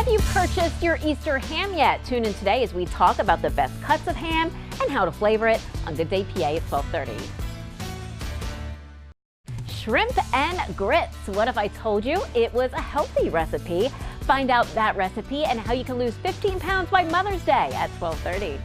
Have you purchased your Easter ham yet? Tune in today as we talk about the best cuts of ham and how to flavor it on Good Day PA at 12:30. Shrimp and grits. What if I told you it was a healthy recipe? Find out that recipe and how you can lose 15 pounds by Mother's Day at 12:30.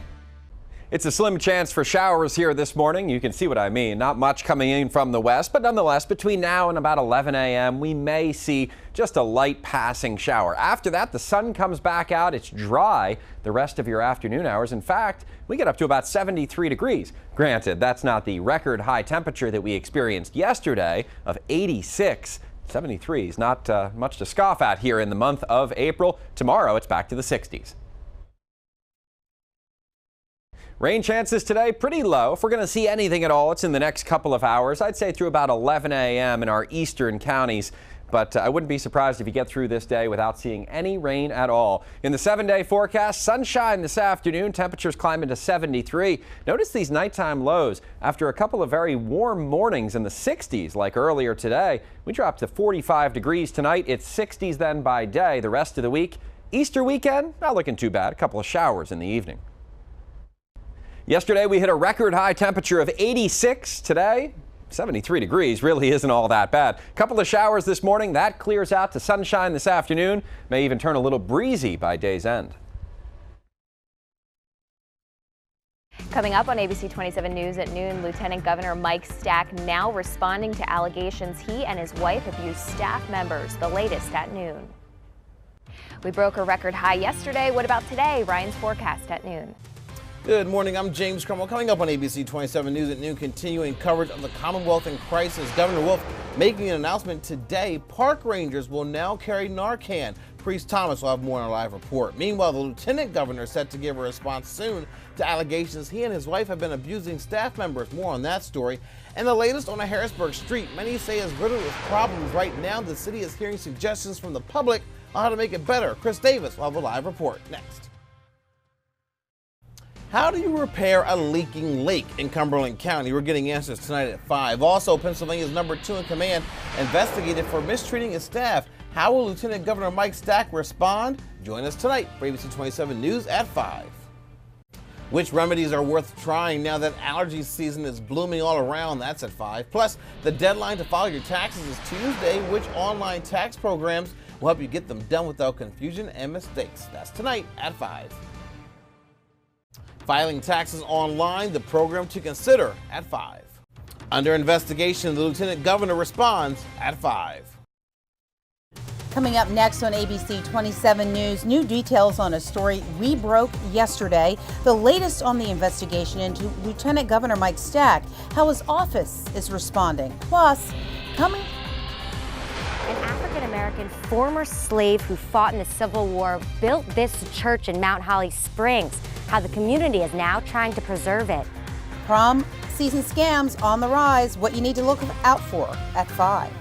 It's a slim chance for showers here this morning. You can see what I mean. Not much coming in from the west, but nonetheless, between now and about 11 a.m., we may see just a light passing shower. After that, the sun comes back out. It's dry the rest of your afternoon hours. In fact, we get up to about 73 degrees. Granted, that's not the record high temperature that we experienced yesterday of 86. 73 is not much to scoff at here in the month of April. Tomorrow, it's back to the 60s. Rain chances today pretty low. If we're going to see anything at all, it's in the next couple of hours. I'd say through about 11 a.m. in our eastern counties. But I wouldn't be surprised if you get through this day without seeing any rain at all. In the 7-day forecast, sunshine this afternoon, temperatures climbing to 73. Notice these nighttime lows. After a couple of very warm mornings in the 60s like earlier today, we dropped to 45 degrees tonight. It's 60s then by day the rest of the week. Easter weekend, not looking too bad. A couple of showers in the evening. Yesterday, we hit a record high temperature of 86. Today, 73 degrees really isn't all that bad. A couple of showers this morning. That clears out to sunshine this afternoon. May even turn a little breezy by day's end. Coming up on ABC 27 News at noon, Lieutenant Governor Mike Stack now responding to allegations he and his wife abused staff members. The latest at noon. We broke a record high yesterday. What about today? Ryan's forecast at noon. Good morning, I'm James Cromwell. Coming up on ABC 27 News at noon, continuing coverage of the Commonwealth in crisis. Governor Wolf making an announcement today. Park rangers will now carry Narcan. Priest Thomas will have more in our live report. Meanwhile, the lieutenant governor is set to give a response soon to allegations he and his wife have been abusing staff members. More on that story. And the latest on a Harrisburg street many say is riddled with problems right now. The city is hearing suggestions from the public on how to make it better. Chris Davis will have a live report next. How do you repair a leaking lake in Cumberland County? We're getting answers tonight at 5. Also, Pennsylvania's #2 in command investigated for mistreating his staff. How will Lieutenant Governor Mike Stack respond? Join us tonight for ABC 27 News at 5. Which remedies are worth trying now that allergy season is blooming all around? That's at 5. Plus, the deadline to file your taxes is Tuesday. Which online tax programs will help you get them done without confusion and mistakes? That's tonight at 5. Filing taxes online, the program to consider at 5. Under investigation, the lieutenant governor responds at 5. Coming up next on ABC 27 News, new details on a story we broke yesterday. The latest on the investigation into Lieutenant Governor Mike Stack, how his office is responding. Plus, coming. An African-American former slave who fought in the Civil War built this church in Mount Holly Springs. How the community is now trying to preserve it. Prom season scams on the rise. What you need to look out for at 5.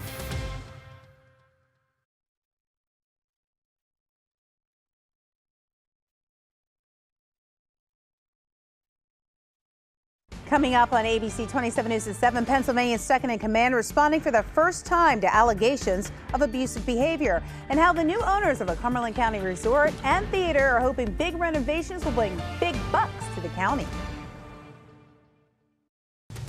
Coming up on ABC 27 News at 7, Pennsylvania's second in command responding for the first time to allegations of abusive behavior, and how the new owners of a Cumberland County resort and theater are hoping big renovations will bring big bucks to the county.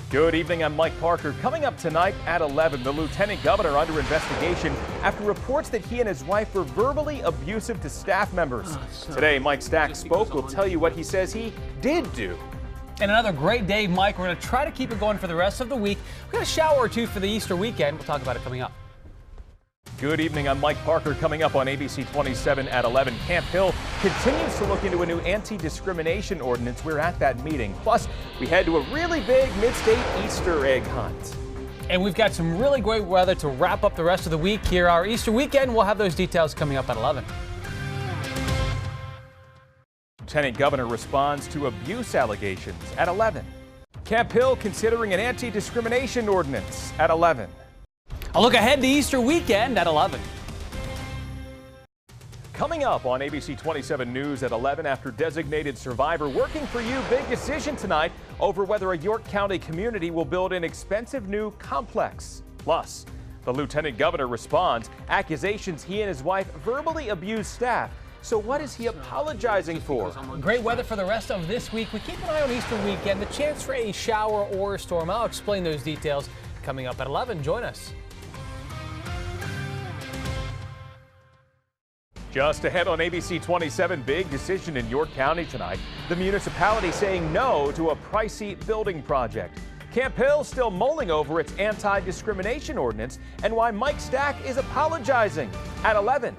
Good evening, I'm Mike Parker. Coming up tonight at 11, the lieutenant governor under investigation after reports that he and his wife were verbally abusive to staff members. Today, Mike Stack spoke. We'll tell you what he says he did do. And another great day, Mike. We're going to try to keep it going for the rest of the week. We've got a shower or two for the Easter weekend. We'll talk about it coming up. Good evening, I'm Mike Parker. Coming up on ABC 27 at 11, Camp Hill continues to look into a new anti-discrimination ordinance. We're at that meeting. Plus, we head to a really big mid-state Easter egg hunt. And we've got some really great weather to wrap up the rest of the week here. Our Easter weekend, we'll have those details coming up at 11. Lieutenant Governor responds to abuse allegations at 11. Camp Hill considering an anti-discrimination ordinance at 11. A look ahead to Easter weekend at 11. Coming up on ABC 27 News at 11, after designated survivor working for you, big decision tonight over whether a York County community will build an expensive new complex. Plus, the lieutenant governor responds, accusations he and his wife verbally abused staff. So what is he apologizing for? Great weather for the rest of this week. We keep an eye on Easter weekend, the chance for a shower or a storm. I'll explain those details coming up at 11. Join us. Just ahead on ABC 27, big decision in York County tonight. The municipality saying no to a pricey building project. Camp Hill still mulling over its anti-discrimination ordinance and why Mike Stack is apologizing at 11.